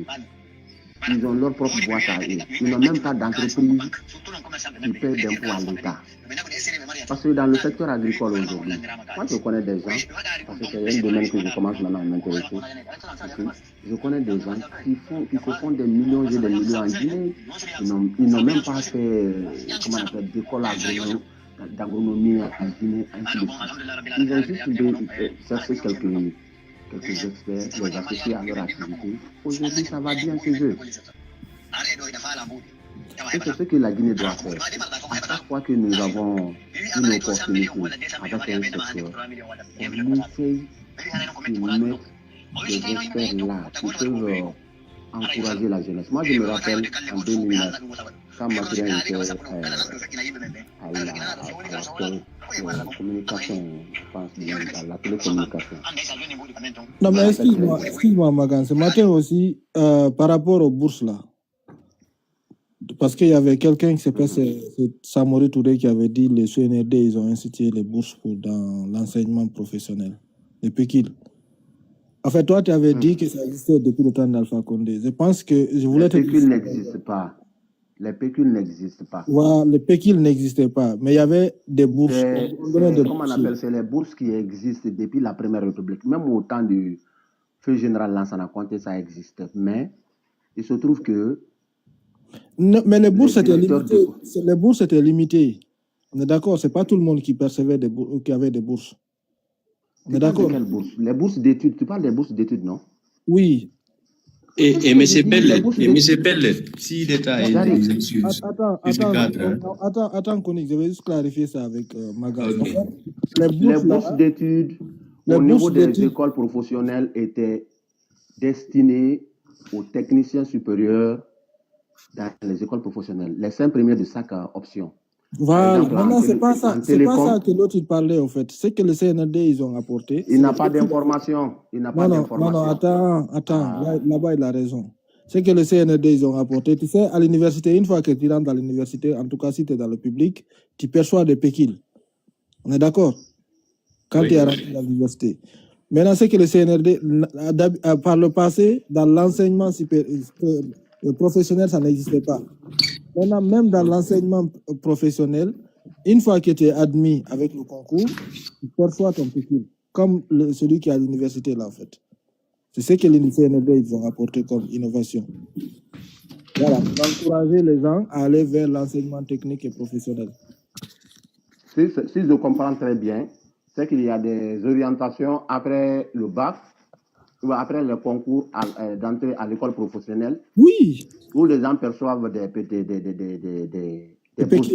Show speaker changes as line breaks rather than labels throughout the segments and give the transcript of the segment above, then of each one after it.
activité. Ils ont leur propre boîte à eux. Ils n'ont même pas d'entreprise qui paie d'impôts à l'État. Parce que dans le secteur agricole aujourd'hui, moi je connais des gens, parce que c'est un domaine que je commence maintenant à m'intéresser, je connais des gens qui se font des millions et des millions en Guinée. Ils n'ont même pas fait, comment on appelle, d'école d'agronomie en Guinée, ainsi de suite. Ils ont juste cherché quelques experts, les associer à leur activité. Aujourd'hui, ça va bien chez eux. Et c'est ce que la Guinée doit faire. À chaque fois que nous avons une opportunité avec un secteur, on essaye de mettre des experts là qui peuvent encourager la jeunesse. Moi, je me rappelle en 2009, quand Mathurin était à la communication, je pense, à la télécommunication.
Non, mais excuse-moi, Magan, ce matin aussi, par rapport aux bourses là, parce qu'il y avait quelqu'un qui s'est passé, c'est Samori Touré qui avait dit les CNRD, ils ont institué les bourses dans l'enseignement professionnel, les PECIL. En fait, toi, tu avais dit que ça existait depuis le temps d'Alpha Condé. Je pense que je voulais
les PECIL n'existent pas. Les PECIL n'existent pas.
Ouais, les PECIL n'existaient pas, mais il y avait des bourses.
Comment on appelle, c'est les bourses qui existent depuis la Première République. Même au temps du feu général Lansana Conté, ça existait. Mais il se trouve que
non, mais les bourses étaient limitées. Les bourses étaient limitées. On est d'accord, c'est pas tout le monde qui percevait qui avait des bourses. On est d'accord.
Quelles bourses? Les bourses d'études. Tu parles des bourses d'études, non?
Oui.
Et M. Pelle, si l'État est
Attends, Konik, je vais juste clarifier ça avec Maga.
Okay. Les bourses d'études au niveau des écoles professionnelles étaient destinées aux techniciens supérieurs dans les écoles professionnelles, les 5 premiers de chaque option.
Voilà, maintenant c'est pas ça que l'autre il parlait en fait. C'est que le CNRD ils ont apporté.
Il n'a pas d'information.
Non, attends. Là-bas il a raison. C'est que le CNRD ils ont apporté. Tu sais, à l'université, une fois que tu rentres dans l'université, en tout cas si tu es dans le public, tu perçois des PECIL. On est d'accord? Quand tu es rentré dans l'université. Maintenant, c'est que le CNRD, par le passé, dans l'enseignement professionnel, ça n'existait pas. Maintenant, même dans l'enseignement professionnel, une fois que tu es admis avec le concours, tu perçois ton PECIL, comme celui qui est à l'université là en fait. C'est ce que les CNRD ils ont apporté comme innovation. Voilà, encourager les gens à aller vers l'enseignement technique et professionnel.
Si je comprends très bien, c'est qu'il y a des orientations après le bac ou après le concours d'entrée à l'école professionnelle.
Oui.
Où les gens perçoivent des bourses,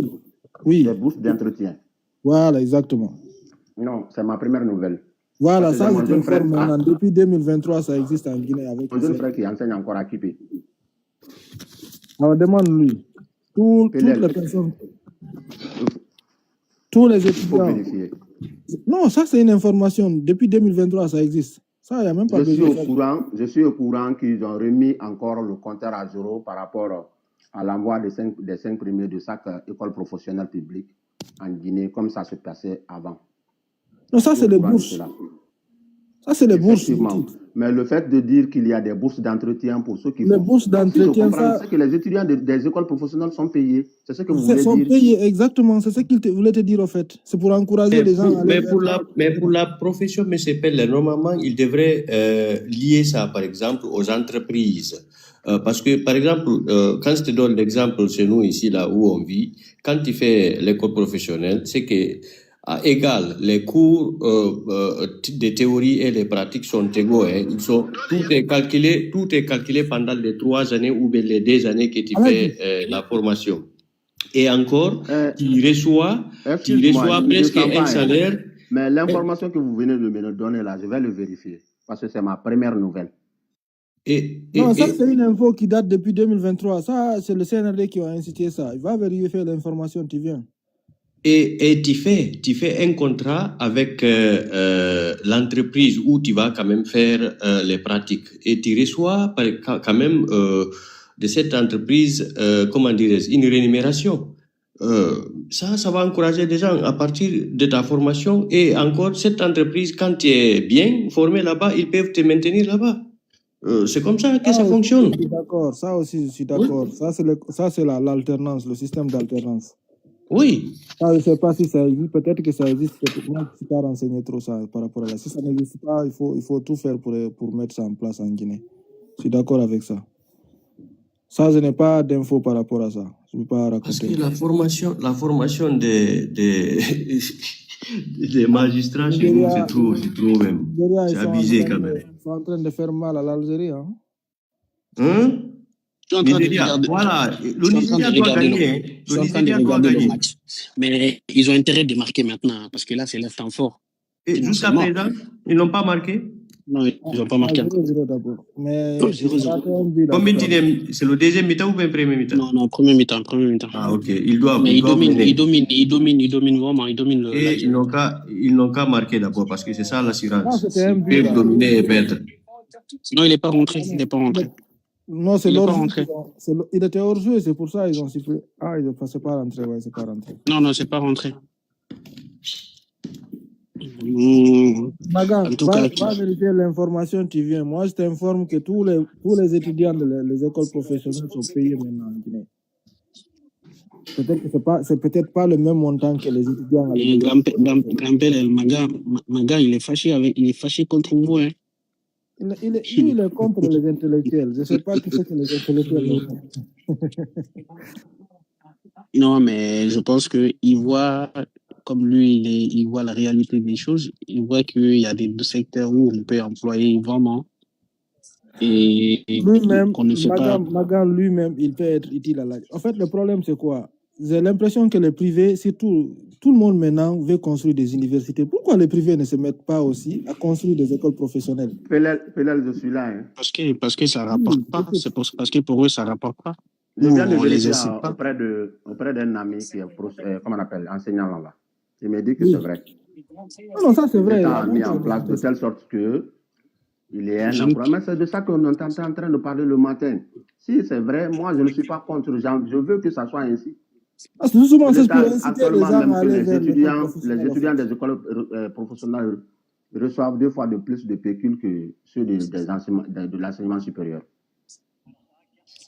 des bourses d'entretien.
Voilà, exactement.
Non, c'est ma première nouvelle.
Voilà, ça je t'informe maintenant. Depuis 2023, ça existe en Guinée. Avec
mon jeune frère qui enseigne encore à Kipé.
Alors demande-lui. Toutes les personnes, tous les étudiants.
Il faut vérifier.
Non, ça c'est une information. Depuis 2023, ça existe. Ça, il n'y a même pas
je suis au courant qu'ils ont remis encore le compteur à zéro par rapport à l'envoi des 5 premiers de chaque école professionnelle publique en Guinée, comme ça se passait avant.
Non, ça c'est les bourses. Ça c'est les bourses.
Mais le fait de dire qu'il y a des bourses d'entretien pour ceux qui
les bourses d'entretien,
c'est que les étudiants des écoles professionnelles sont payés. C'est ce que vous voulez dire.
Ils sont payés, exactement. C'est ce qu'il voulait te dire, en fait. C'est pour encourager les gens à aller
mais pour la profession, M. Pelle, normalement, il devrait lier ça, par exemple, aux entreprises. Parce que, par exemple, quand je te donne l'exemple chez nous, ici, là où on vit, quand tu fais l'école professionnelle, c'est que égal, les cours de théorie et les pratiques sont égaux. Hein. Tout est calculé pendant les 3 années ou bien les 2 années que tu fais la formation. Et encore, tu reçois presque un salaire.
Mais l'information que vous venez de me donner là, je vais le vérifier. Parce que c'est ma première nouvelle.
Ça c'est une info qui date depuis 2023. Ça, c'est le CNRD qui a incité ça. Il va vérifier l'information, tu viens.
Et tu fais un contrat avec l'entreprise où tu vas quand même faire les pratiques. Et tu reçois quand même de cette entreprise, une rémunération. Ça va encourager des gens à partir de ta formation. Et encore, cette entreprise, quand tu es bien formé là-bas, ils peuvent te maintenir là-bas. C'est comme ça que ça fonctionne.
Je suis d'accord, ça aussi, je suis d'accord. Ça, c'est l'alternance, le système d'alternance.
Oui.
Ça, je ne sais pas si ça existe, peut-être que ça existe, moi, je ne suis pas renseigné trop ça, par rapport à ça. Si ça n'existe pas, il faut tout faire pour mettre ça en place en Guinée. Je suis d'accord avec ça. Ça, je n'ai pas d'infos par rapport à ça. Je ne peux pas raconter.
Parce que la formation des magistrats chez nous, c'est trop même. C'est abusé quand même.
Ils sont en train de faire mal à l'Algérie. Hein?
Je suis en train de regarder.
Voilà, le Nigeria doit gagner.
Je suis en train de regarder le match. Mais ils ont intérêt de marquer maintenant, parce que là, c'est leur temps fort.
Et jusqu'à présent, ils n'ont pas marqué?
Non, ils n'ont pas marqué.
0-0 d'abord. Mais
0-0.
C'est le deuxième mi-temps ou bien premier mi-temps?
Non, premier mi-temps.
Ah, ok. Ils doivent.
Mais ils dominent vraiment. Ils dominent le.
Et ils n'ont qu'à marquer d'abord, parce que c'est ça l'assurance.
Ils
peuvent dominer et perdre.
Non, il n'est pas rentré.
Non, c'est leur rentré. Il était hors jeu, c'est pour ça qu'ils ont sifflé. Ah, c'est pas rentré, ouais, c'est pas rentré.
Non, c'est pas rentré.
Magan, va vérifier l'information qui vient. Moi, je t'informe que tous les étudiants des écoles professionnelles sont payés maintenant en Guinée. Peut-être que c'est peut-être pas le même montant que les étudiants.
Et Gampel, Magan, il est fâché contre vous, hein.
Il est contre les intellectuels. Je ne sais pas qui c'est que les intellectuels.
Non, mais je pense qu'il voit, comme lui, il voit la réalité des choses. Il voit qu'il y a des secteurs où on peut employer vraiment. Et
lui-même,
qu'on ne sait pas.
Magan lui-même, il peut être utile à la. En fait, le problème, c'est quoi? J'ai l'impression que les privés, surtout, tout le monde maintenant veut construire des universités. Pourquoi les privés ne se mettent pas aussi à construire des écoles professionnelles?
Pelel, je suis là. Hein.
Parce que ça ne rapporte pas. C'est parce que pour eux, ça ne rapporte pas.
Je viens de vérifier auprès d'un ami qui est, comment on appelle, enseignant là. Il me dit que c'est vrai.
Non, ça c'est vrai.
Il a mis en place de telle sorte que il est un emploi. Mais c'est de ça qu'on est en train de parler le matin. Si c'est vrai, moi je ne suis pas contre. Je veux que ça soit ainsi.
Actuellement,
même les étudiants des écoles professionnelles reçoivent 2 fois de plus de pécule que ceux de l'enseignement supérieur.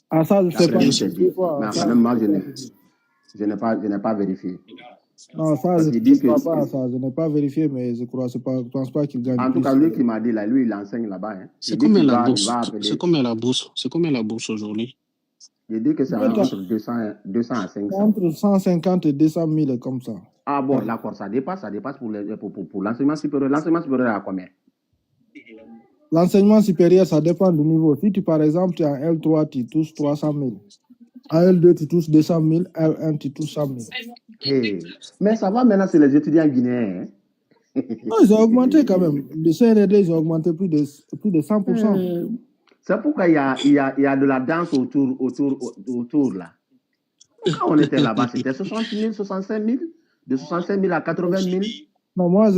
Ah, ça, je sais pas.
Mais quand même, moi, je n'ai pas vérifié.
Non, ça, je ne crois pas. Ça, je n'ai pas vérifié, mais je pense pas qu'il gagne.
En tout cas, lui qui m'a dit, là, lui, il enseigne là-bas. Hein.
C'est combien la bourse? C'est combien la bourse aujourd'hui?
Il dit que c'est entre 200 à 500.
Entre 150 et 200 000, comme ça.
Ah bon, d'accord, ça dépasse pour l'enseignement supérieur. L'enseignement supérieur à combien?
L'enseignement supérieur, ça dépend du niveau. Si tu, par exemple, tu es en L3, tu touches 300 000. En L2, tu touches 200 000. L1, tu touches 100 000.
Hey. Mais ça va maintenant, c'est les étudiants guinéens. Hein?
Non, ils ont augmenté quand même. Le CNRD, ils ont augmenté plus de 100%.
C'est pourquoi il y a de la danse autour là. Quand on était là-bas, c'était 60 000, 65 000. De 65 000 à 80 000.
Non, moi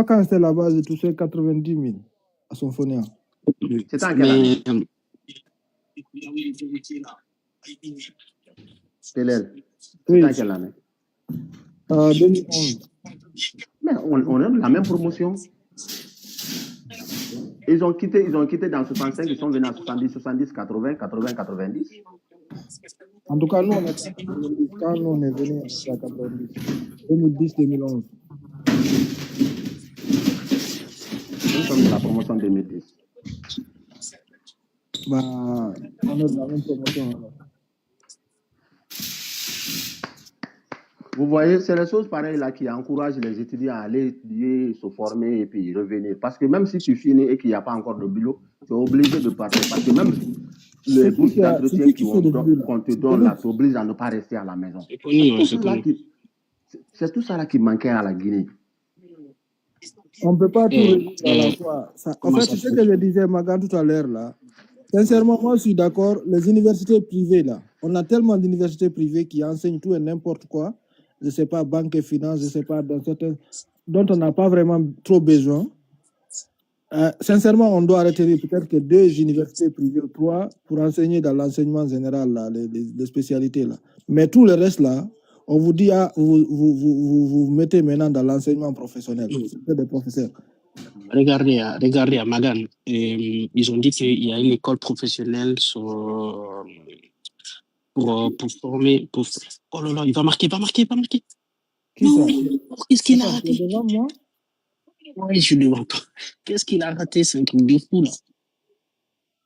quand j'étais là-bas, j'ai touché 90 000 à Symphonia.
C'était en quelle année? Pelel, c'était en quelle année?
2011.
Mais on a la même promotion. Ils ont quitté dans 65, ils sont venus à 70, 70, 80, 80, 90.
En tout cas, nous, quand on est venu à 90, 2010, 2011.
Nous sommes dans la promotion 2010.
Bah, on est dans la même promotion. Alors.
Vous voyez, c'est les choses pareilles là qui encouragent les étudiants à aller étudier, se former et puis revenir. Parce que même si tu finis et qu'il n'y a pas encore de boulot, tu es obligé de partir. Parce que même les bourses d'entretien qu'on te donne là t'obligent à ne pas rester à la maison. C'est tout ça là qui manquait à la Guinée.
On ne peut pas tout résoudre à la fois. En fait, c'est ce que je disais, Magan, tout à l'heure là. Sincèrement, moi, je suis d'accord. Les universités privées là, on a tellement d'universités privées qui enseignent tout et n'importe quoi. Je ne sais pas, banque et finance, je ne sais pas, dans certains, dont on n'a pas vraiment trop besoin. Sincèrement, on doit arrêter peut-être que 2 universités privées ou 3 pour enseigner dans l'enseignement général, là, les spécialités. Là. Mais tout le reste, là, on vous dit, vous mettez maintenant dans l'enseignement professionnel. C'est des professeurs.
regardez à Magan. Ils ont dit qu'il y a une école professionnelle pour former. Oh là là, il va marquer.
Qui
Non,
ça?
qu'est-ce qu'il a
Attends, tu es
raté?
devant moi?
Ouais, je suis devant toi. Qu'est-ce qu'il a raté? C'est un truc de fou, là.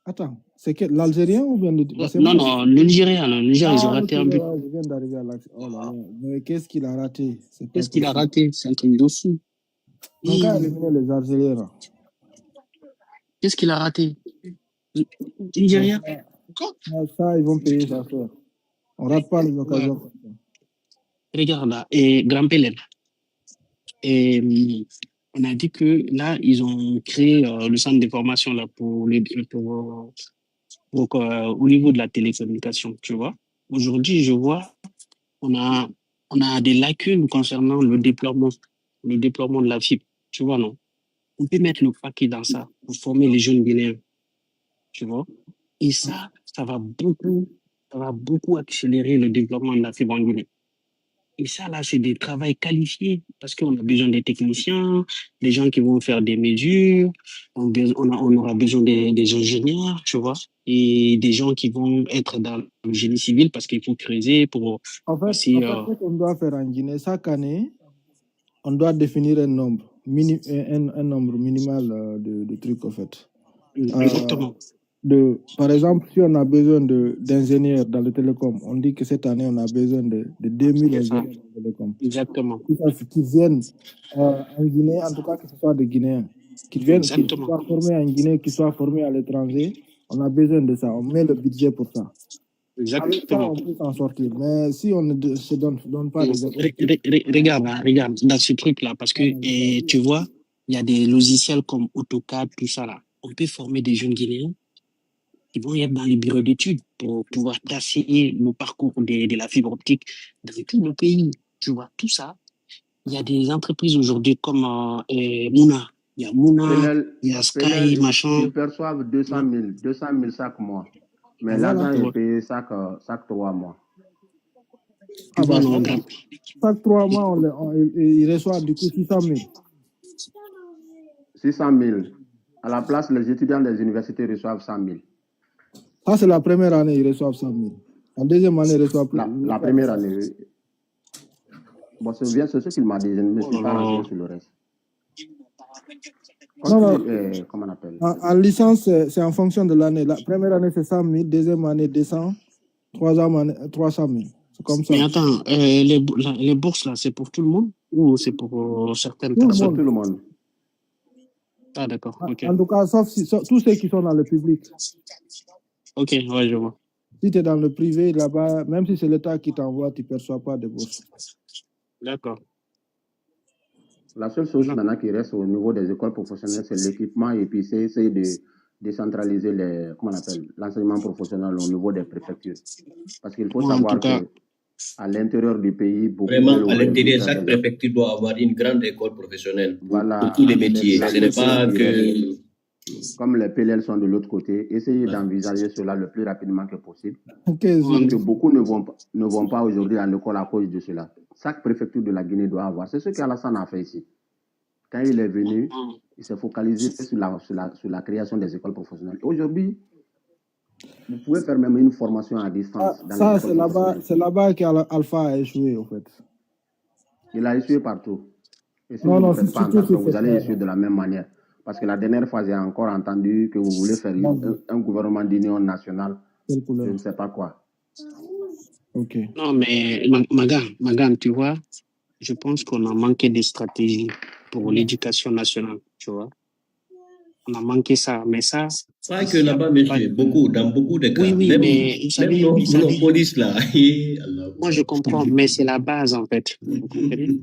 Attends, c'est l'Algérien ou bien le... c'est
Non,
moi?
non, le Nigeria, ils ont
Ah, ok,
raté un but.
je viens d'arriver à l'action. Oh là là, mais qu'est-ce qu'il a raté? C'est pas
Qu'est-ce qu'il a
possible.
raté? C'est un truc de fou.
Donc, quand éliminer les Algériens, là.
Qu'est-ce qu'il a raté?
Bon,
Nigeria?
ça, ils vont payer ça faire. On rate pas les occasions comme ça.
Regarde là, et Grand Pélé. Et on a dit que là, ils ont créé le centre de formation là, au niveau de la télécommunication, tu vois. Aujourd'hui, je vois, on a, on a des lacunes concernant le déploiement de la fibre, tu vois, non? On peut mettre le paquet dans ça pour former les jeunes Guinéens, tu vois. Et ça va beaucoup accélérer le développement de la fibre en Guinée. Et ça, là, c'est des travails qualifiés parce qu'on a besoin des techniciens, des gens qui vont faire des mesures, on aura besoin des ingénieurs, tu vois, et des gens qui vont être dans le génie civil parce qu'il faut creuser pour
En fait,
aussi.
ce qu'on doit faire en Guinée, chaque année, on doit définir un nombre, un nombre minimal de trucs, en fait.
Exactement.
Par exemple, si on a besoin d'ingénieurs dans le télécom, on dit que cette année, on a besoin de 2000 ingénieurs dans le télécom.
Exactement.
Qui viennent en Guinée, en tout cas, que ce soit des Guinéens, qui soient formés en Guinée, qui soient formés à l'étranger. On a besoin de ça. On met le budget pour ça. Avec ça, on peut s'en sortir. Mais si on ne se donne pas des
regarde dans ce truc-là, parce que tu vois, il y a des logiciels comme AutoCAD, tout ça là. On peut former des jeunes Guinéens qui vont être dans les bureaux d'études pour pouvoir tracer le parcours de la fibre optique dans tout le pays. Tu vois, tout ça. Il y a des entreprises aujourd'hui comme Mouna. Il y a Mouna, il y a Sky, machin.
Ils perçoivent 200 000 chaque mois. Mais l'argent est payé chaque 3 mois.
Chaque 3 mois, ils reçoivent du coup 600 000.
600 000. À la place, les étudiants des universités reçoivent 100 000.
Ça, c'est la première année, ils reçoivent 100 000. La deuxième année, ils reçoivent plus.
La première année. Bon, c'est ce qu'il m'a dit. Je ne me suis pas renseigné sur le reste. Comment on appelle?
En licence, c'est en fonction de l'année. La première année, c'est 100 000. Deuxième année, 200. Troisième année, 300 000. C'est comme ça.
Mais attends, les bourses, là, c'est pour tout le monde ou c'est pour certaines personnes?
Tout le monde.
Ah, d'accord. Okay.
En tout cas, sauf tous ceux qui sont dans le public.
Ok, ouais, je vois.
Si tu es dans le privé, là-bas, même si c'est l'État qui t'envoie, tu ne perçois pas de bourse.
D'accord.
La seule chose maintenant qui reste au niveau des écoles professionnelles, c'est l'équipement et puis c'est essayer de décentraliser l'enseignement professionnel au niveau des préfectures. Parce qu'il faut savoir que à l'intérieur du pays,
vraiment, à l'intérieur, chaque préfecture doit avoir une grande école professionnelle pour tous les métiers. Ce n'est pas que...
Comme les PLL sont de l'autre côté, essayez d'envisager cela le plus rapidement que possible. Que beaucoup ne vont pas aujourd'hui à l'école à cause de cela. Chaque préfecture de la Guinée doit avoir. C'est ce qu'Alassane a fait ici. Quand il est venu, il s'est focalisé sur la création des écoles professionnelles. Aujourd'hui, vous pouvez faire même une formation à distance.
Ça, c'est là-bas qu'Alpha a échoué, en fait.
Il a échoué partout. Et si
non,
vous ne faites pas attention, vous allez échouer de la même manière. Parce que la dernière fois, j'ai encore entendu que vous voulez faire un gouvernement d'union nationale. Je ne sais pas quoi.
Ok.
Non, mais Magan, tu vois, je pense qu'on a manqué de stratégie pour l'éducation nationale, tu vois. On a manqué ça, mais ça...
Pas que là-bas, monsieur, dans beaucoup de cas.
Oui,
même,
mais vous savez...
nos polices, là.
Moi, je comprends, mais c'est la base, en fait. Vous comprenez?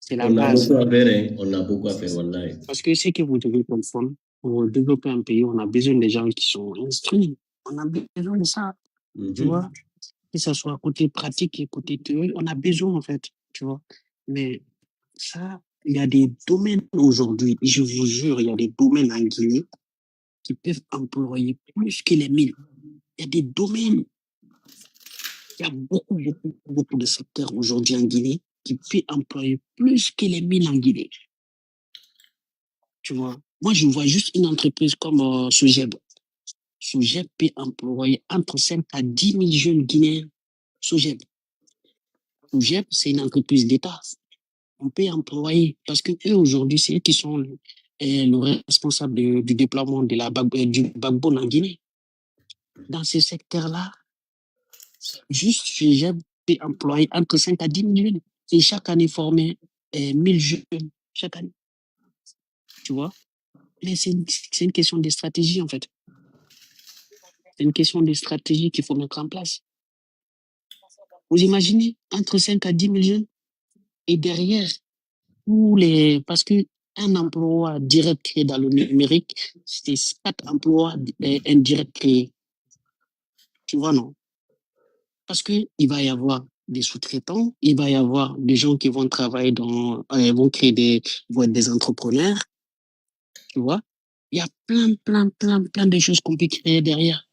C'est la base.
On a beaucoup à faire, wallahi.
Parce que c'est que vous devez comprendre, pour développer un pays, on a besoin des gens qui sont instruits. On a besoin de ça, tu vois. Que ce soit côté pratique et côté théorie, on a besoin, en fait, tu vois. Mais ça, il y a des domaines aujourd'hui, je vous jure, il y a des domaines en Guinée qui peuvent employer plus que les mines. Il y a des domaines, il y a beaucoup de secteurs aujourd'hui en Guinée qui peuvent employer plus que les mines en Guinée. Tu vois. Moi, je vois juste une entreprise comme Sogeb. Sogeb peut employer entre 5 à 10 000 jeunes Guinéens. Sogeb. Sogeb, c'est une entreprise d'État. On peut employer, parce que eux, aujourd'hui, c'est eux qui sont le responsable du déploiement de du backbone en Guinée. Dans ce secteur-là, juste Sogeb peut employer entre 5 à 10 000 jeunes. Et chaque année, former 1000 jeunes. Chaque année. Tu vois? Mais c'est une question de stratégie, en fait. C'est une question de stratégie qu'il faut mettre en place. Vous imaginez, entre 5 à 10 000 jeunes, et derrière, parce que un emploi direct créé dans le numérique, c'est 4 emplois indirects créés. Tu vois, non? Parce que il va y avoir des plein il va y avoir des gens qui vont travailler vont vont être des entrepreneurs. Tu vois? Il y a plein de choses qu'on peut créer derrière.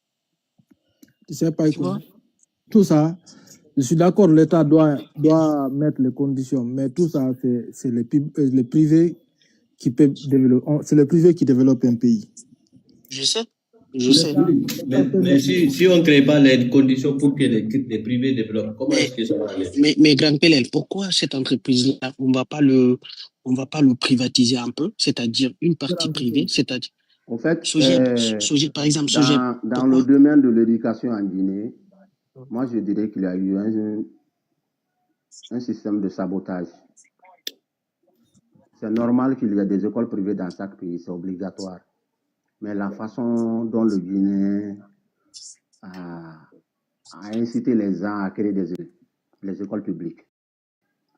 Tu sais pas,
Tu vois?
tout ça, je suis d'accord, l'État doit mettre les conditions, mais tout ça, c'est les privés qui peuvent développer, c'est les privés qui développent un pays.
Je sais. Je sais.
Mais si on ne crée pas les conditions pour que les privés développent, comment est-ce que ça va aller?
Mais Grand Pelel, pourquoi cette entreprise-là, on va pas le privatiser un peu, c'est-à-dire une partie privée, c'est-à-dire
En fait,
Sogeb, par exemple, Sogeb.
Dans le domaine de l'éducation en Guinée, moi je dirais qu'il y a eu un système de sabotage. C'est normal qu'il y ait des écoles privées dans chaque pays, c'est obligatoire. Mais la façon dont le Guinée a incité les gens à créer les écoles publiques,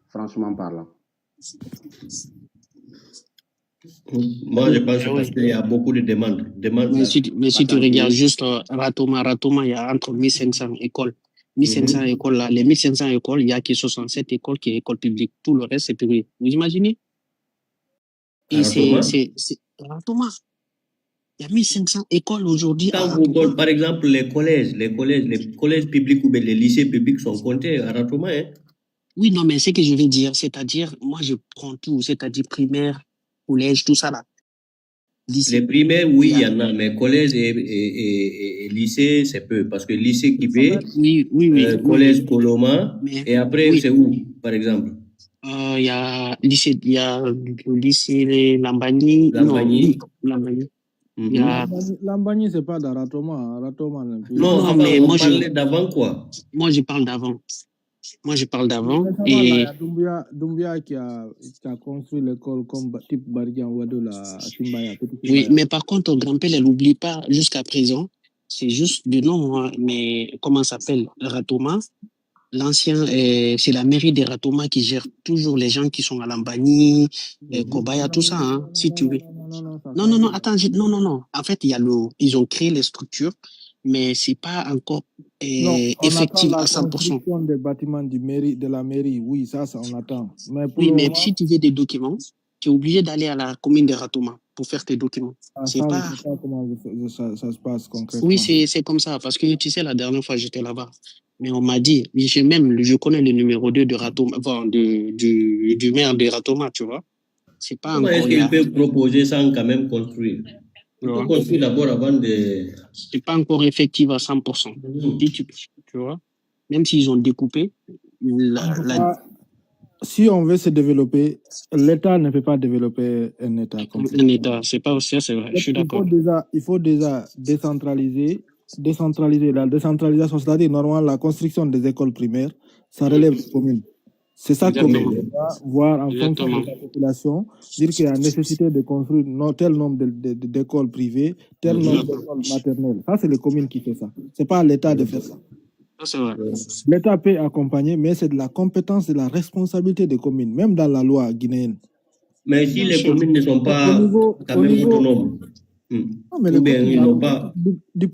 franchement parlant.
Moi, je pense parce qu'il y a beaucoup de demandes.
Mais si tu regardes juste Ratoma, il y a entre 1500 écoles. 1500 écoles là, les 1500 écoles, il y a que 67 écoles qui sont écoles publiques. Tout le reste, c'est privé. Vous imaginez? Et c'est Ratoma. Il y a 1500 écoles aujourd'hui.
Par exemple, les collèges publics ou bien les lycées publics sont comptés à Ratoma. Hein?
Oui, non, mais c'est ce que je veux dire. C'est-à-dire, moi, je prends tout. C'est-à-dire primaire, collège, tout ça là.
Lycée. Les primaires, oui, il y en a, mais collège et lycée, c'est peu. Parce que lycée Kibé, collège Koloma, et après, c'est où, par exemple?
Il y a le lycée Lambani.
Lambani.
Il y a...
Lambani, c'est pas dans Ratoma.
Non, mais moi, je parlais d'avant quoi?
Moi, je parle d'avant.
Et il y a Doumbia qui a construit l'école comme type Bardian Wado, la Simbaya.
Oui, mais par contre, Grand-Père, elle n'oublie pas jusqu'à présent. C'est juste du nom, hein, mais comment ça s'appelle? Ratoma. L'ancien, c'est la mairie de Ratoma qui gère toujours les gens qui sont à Lambani, Kobaya, tout ça, hein, si tu veux. Non, attends, non. En fait, ils ont créé les structures, mais c'est pas encore effectif à 100%.
La construction des bâtiments de la mairie, oui, ça, on attend.
Mais si tu veux des documents, tu es obligé d'aller à la commune de Ratoma pour faire tes documents.
Je sais pas comment ça se passe concrètement.
Oui, c'est comme ça, parce que tu sais, la dernière fois, j'étais là-bas. Mais on m'a dit, je connais le numéro 2 de Ratoma, enfin, du maire de Ratoma, tu vois. C'est pas
encore. Est-ce qu'il peut proposer sans quand même construire? Il faut construire d'abord avant de.
C'est pas encore effectif à 100%. Tu vois. Même s'ils ont découpé.
Si on veut se développer, l'État ne peut pas développer un État.
Un État, c'est pas aussi, c'est vrai. Je suis d'accord.
Il faut déjà décentraliser. La décentralisation, c'est-à-dire normalement la construction des écoles primaires, ça relève des communes. C'est ça qu'on doit voir en fonction de la population, dire qu'il y a nécessité de construire tel nombre d'écoles privées, tel nombre d'écoles maternelles. Ça, c'est les communes qui font ça. C'est pas à l'État de faire ça.
C'est vrai.
L'État peut accompagner, mais c'est de la compétence et de la responsabilité des communes, même dans la loi guinéenne.
Mais si les communes ne sont pas quand même autonomes,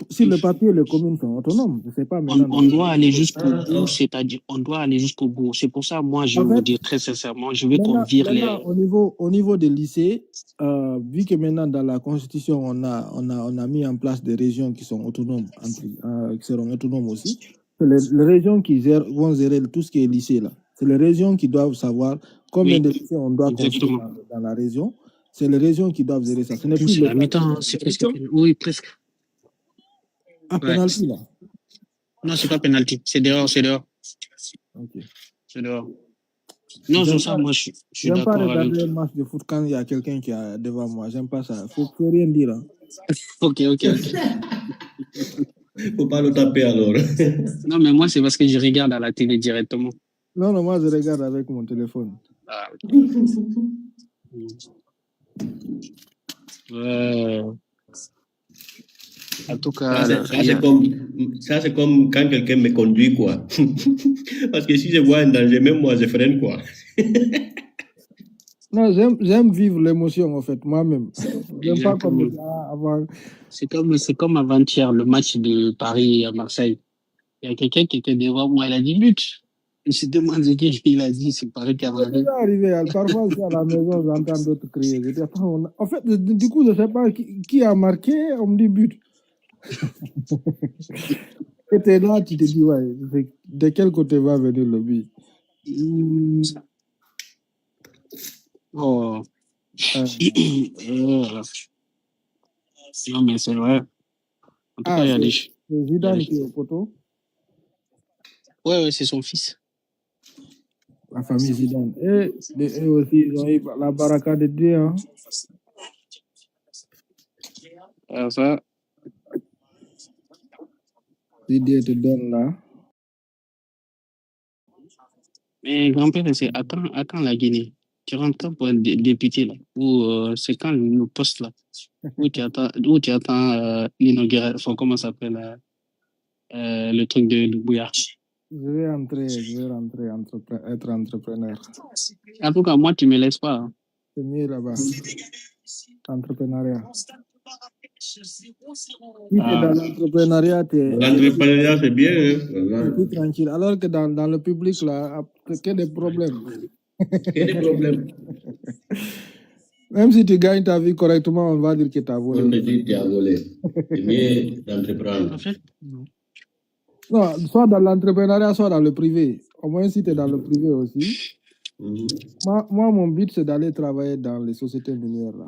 si le papier, les communes sont autonomes, je sais pas.
On doit aller jusqu'au bout, c'est-à-dire, on doit aller jusqu'au bout. C'est pour ça, moi, je vous dis très sincèrement, je veux qu'on vire les.
Au niveau des lycées, vu que maintenant dans la Constitution, on a mis en place des régions qui sont autonomes, qui seront autonomes aussi. C'est les régions qui vont gérer tout ce qui est lycée là. C'est les régions qui doivent savoir combien de lycées on doit construire dans la région. c'est les régions qui doivent gérer ça. Ce n'est plus
C'est
le
la mi-temps, c'est presque. Oui, presque.
Ah,
Ouais.
penalty là.
Non, c'est pas penalty. C'est dehors, c'est dehors.
Ok.
C'est dehors. Non,
J'aime
sur ça,
pas,
moi, je suis
j'aime pas
d'accord avec.
regarder un match de foot quand il y a quelqu'un qui est devant moi. J'aime pas ça. Faut rien dire. Hein.
Ok.
Faut pas le taper alors.
Non, mais moi, c'est parce que je regarde à la télé directement.
Non, moi je regarde avec mon téléphone.
Ah, en tout cas,
Ça, c'est comme quand quelqu'un me conduit, quoi. Parce que si je vois un danger, même moi, je freine, quoi.
Non, j'aime vivre l'émotion, en fait, moi-même. J'aime pas comme ça avant.
C'est comme avant-hier, le match de Paris à Marseille. Il y a quelqu'un qui était devant moi, il a dit but. Je me demande ce qu'il a dit, c'est Paris qui a marqué.
C'est arrivé. Parfois, à la maison, j'entends d'autres crier. Je dis, en fait, du coup, je ne sais pas qui a marqué, on me dit but. Et t'es là, tu te dis, ouais, de quel côté va venir le but?
Oh. Non, mais c'est vrai. En tout cas, il y a des choses.
C'est Zidane qui est au poteau?
Ouais, c'est son fils.
La famille Zidane. Et eux aussi, ils ont eu la baraka de Dieu. Hein?
Alors ça.
Si Dieu te donne là.
Mais grand-père, c'est attends la Guinée. Tu rentres pour être député là. Ou c'est quand le poste là. Où tu attends l'inauguration, comment ça s'appelle le truc de Bouillard.
Je vais rentrer, être entrepreneur.
En tout cas, moi, tu me laisses pas. Hein.
C'est mieux là-bas. Entrepreneuriat. Si t'es dans l'entrepreneuriat,
l'entrepreneuriat, c'est bien. Hein?
T'es tranquille. Alors que dans le public, là, qu'il y a des problèmes. Même si tu gagnes ta vie correctement, on va dire que tu as volé.
On te dit que tu as volé. C'est mieux d'entreprendre.
En fait,
non, soit dans l'entrepreneuriat, soit dans le privé. Au moins, si tu es dans le privé aussi. Moi, mon but, c'est d'aller travailler dans les sociétés minières. Là.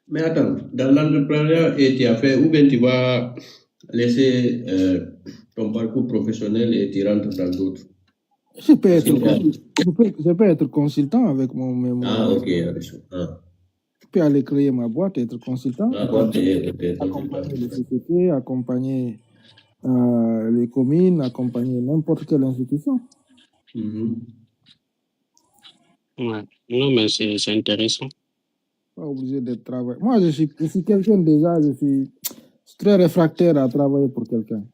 Mais attends, dans l'entrepreneuriat, tu as fait, ou bien tu vas laisser ton parcours professionnel et tu rentres dans d'autres?
Je peux être consultant avec mon
Ah, ok.
Je peux aller créer ma boîte, être consultant. Accompagner les sociétés, accompagner les communes, accompagner n'importe quelle institution.
Ouais. Non, mais c'est intéressant.
Pas obligé de travailler. Moi, je suis quelqu'un déjà, je suis très réfractaire à travailler pour quelqu'un.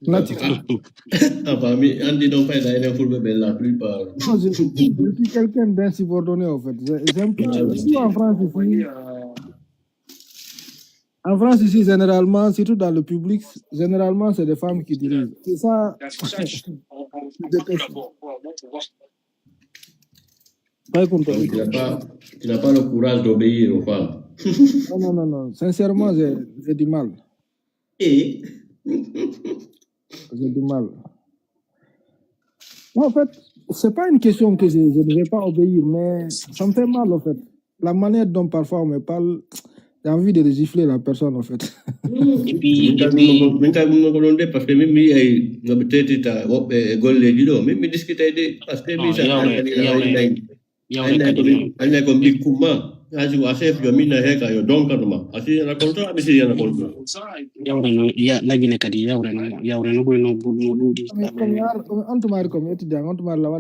Mais on dit donc pas la plupart.
Je suis quelqu'un d'insubordonné, en fait. J'aime pas. En France, ici. En France, ici, généralement, surtout dans le public, généralement, c'est des femmes qui dirigent. C'est ça.
Tu n'as pas le courage d'obéir aux femmes.
Non. Sincèrement, j'ai du mal.
Et
j'ai du mal. Moi, en fait, c'est pas une question que je ne vais pas obéir, mais ça me fait mal, en fait. La manière dont parfois on me parle, j'ai envie de gifler la personne, en fait.
Et puis...
parce que même peut-être même discuter parce que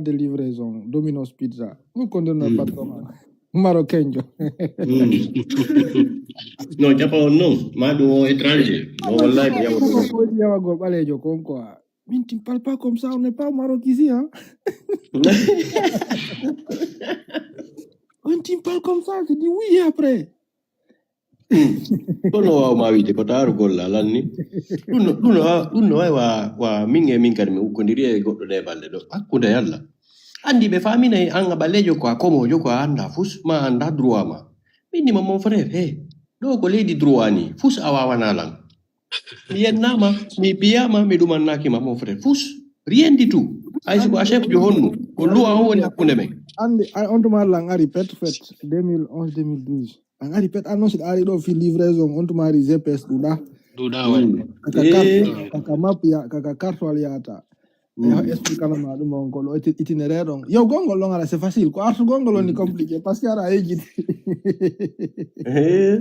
de livraison Domino's Pizza. Nous condamnons pas trop. Marocain.
Non, t'as pas non, mado étranger. Non, wallahi,
mais tu ne parles pas comme ça, on n'est pas au Maroc ici, hein. Quand tu me parles comme ça, je dis oui après.
Kono ma wite ko taru golla lanni. Uno wa minge minkari me ukondiri goddo de balle do. Akkuda yalla. Andi be famine anga ballejo ko akomo jo ko anda fus ma anda droit ma. Mini mon frère, hey. Do ko lady droit ni, fus awawana lang. Mi nama, mi piyama, mi duman naki ma mon frère. Fus, rien du tout. Aïs ko achef jo honnu. Ko loi on woni hakkunde men.
on te marre là, on répète, fait 2011-2012. On répète, annonce, on fait livraison, on te marre GPS,
Douda, ouais.
Kaka map ya, kaka carte waliata. Explique ma du mongolo itinéraire donc. Yo gongolo ngala c'est facile quoi. Arsu gongolo ni compliqué parce qu'il y a agi. Mais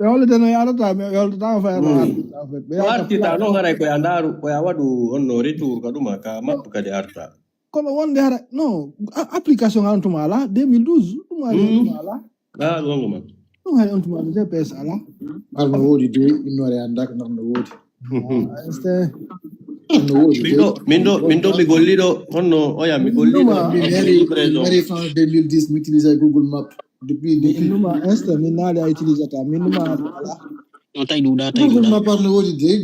on le donne ya ta mais on le donne faire en fait. Mais
artita no ngara ko yandaru ko yawadu onno retour kaduma ka map ka de arta.
Kono wonde hara non application antuma là 2012 mala.
Ah gongoma.
Non hay antuma GPS ala.
Alno wodi de inore andak no wodi.
Mindo mi gollido onno oya mi gollido
mari fin 2010 mi utilisais Google Maps depuis
minuma insta mi nali a utiliser ta minuma ala
Non tay Douda
Google Maps parle wodi de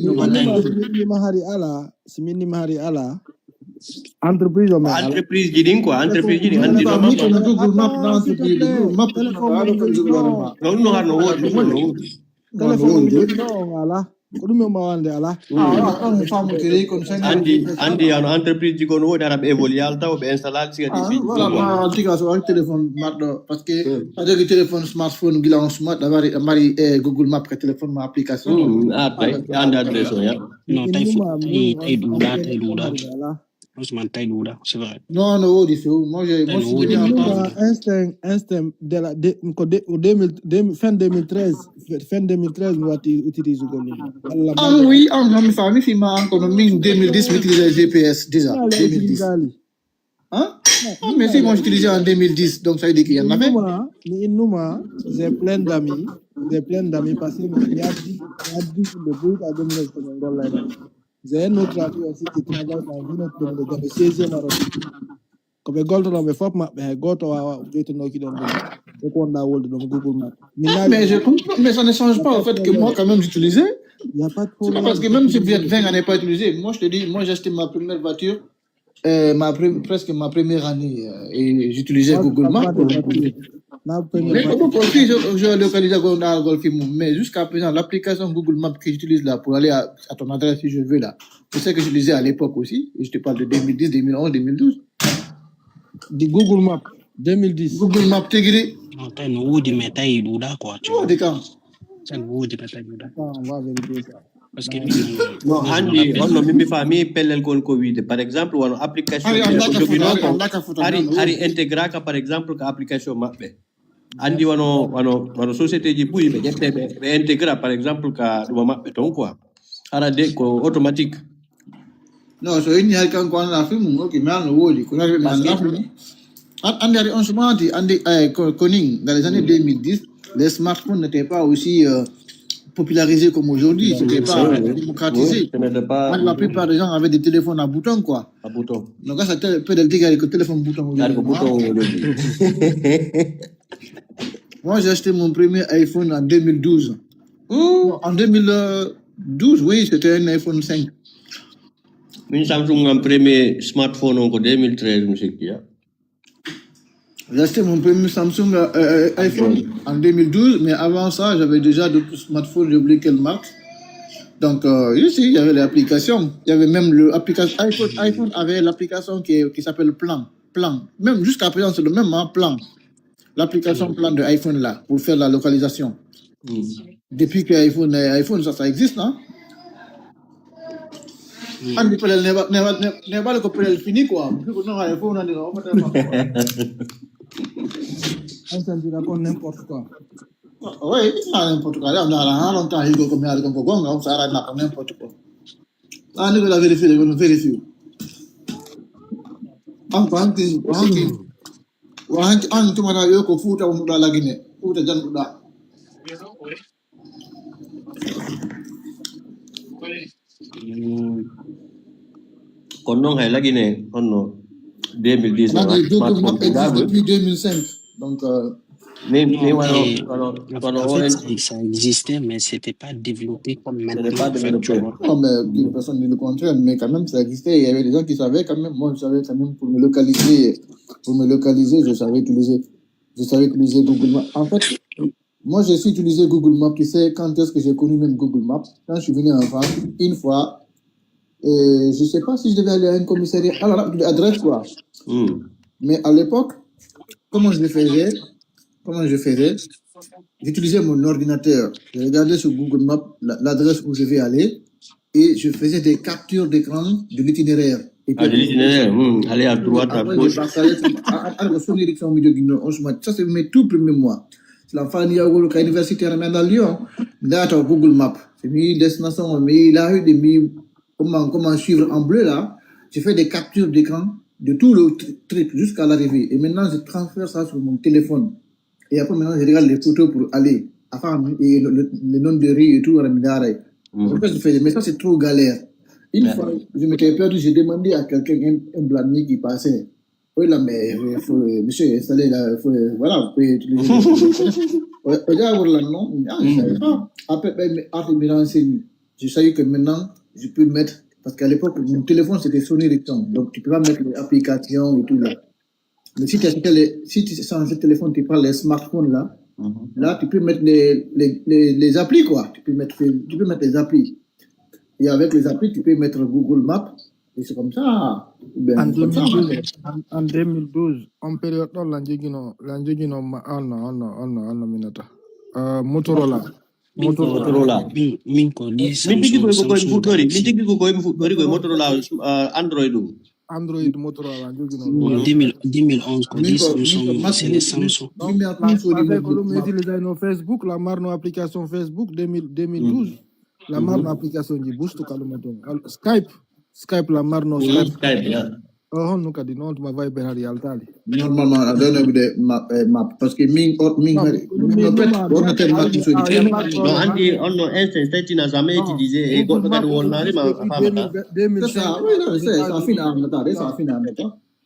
mi mahari ala si minni mahari ala entreprise o ma
entreprise jidin quoi entreprise jidin andi no
ma Google Maps dans entreprise Google Maps
no harno wodi
téléphone no ala ko dum ma wande ala
on famu télé comme ça
andi an entreprise jigon wodi arab évoluer alta o be installer ci gadi
voilà ma application avec téléphone mardo parce que avec téléphone smartphone gila on smart davari mari Google Maps que téléphone ma application
tay anda adresse ya
non tay Douda Ousmane tay Douda c'est vrai
non wodi feu moi je
instinct de la fin 2013 moi utilise Google
oui non mi famille fi ma encore min 2010 utiliser GPS déjà 2010 hein mais si moi j'utilisais en 2010 donc ça veut dire qu'il y en avait
j'ai plein d'amis parce que il y a dit le bout à 2009 j'ai un autre ami aussi qui travaille dans le 16e arrondissement. Comme Gold, on me fait ma goto à Vietnam qui donne le Conda World dans Google Maps.
Mais je comprends, mais ça ne change pas en fait que moi quand même j'utilisais.
Il n'y a pas de
problème. C'est pas parce que même si 20 ans n'est pas utilisé, moi je te dis, moi j'ai acheté ma première voiture, presque ma première année et j'utilisais Google Maps. Mais je localisais Gonda Golfimou, mais jusqu'à présent l'application Google Maps que j'utilise là pour aller à ton adresse si je veux là, c'est ça que j'utilisais à l'époque aussi, et je te parle de 2010, 2011, 2012.
De Google Maps 2010.
Google Maps tegiri.
Non, t'as une roue de métaille Douda quoi.
Oh, d'accord.
C'est une roue de métaille Douda.
On va vérifier ça.
Parce que
non andi onno mimi fami pellel kon ko wiide par exemple wono application ari intégra ka par exemple ka application mabbe andi wono société ji buyi be jette be intégra par exemple ka dum mabbe ton quoi ara de ko automatique
non so inni hay kan ko na film ok mais no woli ko na andi ari on sumanti andi koning dans les années 2010 les smartphones n'étaient pas aussi popularisé comme aujourd'hui, c'était pas démocratisé. La plupart des gens avaient des téléphones à boutons, quoi.
À boutons.
Donc, ça peut dire avec le téléphone bouton aujourd'hui. Moi, j'ai acheté mon premier iPhone en 2012. En 2012, oui, c'était un iPhone 5.
Une Samsung, un premier smartphone en 2013, monsieur Kia.
J'ai acheté mon premier Samsung iPhone en 2012, mais avant ça, j'avais déjà d'autres smartphones, j'ai oublié quelle marque. Donc, ici, il y avait l'application. Il y avait même l'application. iPhone avait l'application qui s'appelle Plan. Même jusqu'à présent, c'est le même Plan. L'application Plan de iPhone là, pour faire la localisation. Depuis que iPhone ça existe, non? On peut le copier fini quoi. Non, iPhone,
on s'en raconte n'importe quoi.
Oui, n'importe quoi. On a longtemps il go comme il y a comme on s'arrête là n'importe quoi. On ne veut la vérifier. On tu m'as dit que fout on doit la Guinée. Fout jan da.
Kon non hay la Guinée onno 2010
depuis 2005. Donc,
ça existait, mais c'était pas développé comme maintenant.
Non, mais personne ne le contraire, mais quand même, ça existait. Il y avait des gens qui savaient quand même. Moi, je savais quand même pour me localiser, je savais utiliser Google Maps. En fait, moi, j'ai su utiliser Google Maps. Tu sais, quand est-ce que j'ai connu même Google Maps? Quand je suis venu en France, une fois, je ne sais pas si je devais aller à un commissariat, à l'adresse, quoi. Mais à l'époque, comment je faisais? J'utilisais mon ordinateur. Je regardais sur Google Maps l'adresse où je vais aller et je faisais des captures d'écran de l'itinéraire.
De l'itinéraire, aller à droite, à gauche.
Ça, c'est mes tout premiers mois. C'est la fin de l'université à Lyon. D'accord, Google Maps. C'est mis destination, mais il a eu des comment suivre en bleu là. J'ai fait des captures d'écran de tout le truc jusqu'à l'arrivée. Et maintenant, je transfère ça sur mon téléphone. Et après, maintenant, je regarde les photos pour aller. Et le nom de rue et tout, mais ça, c'est trop galère. Une fois, je m'étais perdu, j'ai demandé à quelqu'un, un blâmier qui passait. Oui, là, mais monsieur, installé là, voilà, vous pouvez utiliser. Après, je savais que maintenant, je peux mettre, parce qu'à l'époque, mon téléphone, c'était Sony Ericsson. Donc, tu peux pas mettre les applications et tout là. Mais si tu changes le téléphone, tu prends les smartphones là, là, tu peux mettre les applis, quoi. Tu peux mettre les applis. Et avec les applis, tu peux mettre Google Maps. Et c'est comme ça.
En 2012, en période où l'Anjigino, Motorola. Android, Motorola,
2011, c'est les Samsung.
Facebook, la marno application Facebook 2012, la marno application du Boost Skype la marno
Skype.
Nous dit non, tu m'as vu
normalement, I don't know the map parce que
on n'a jamais utilisé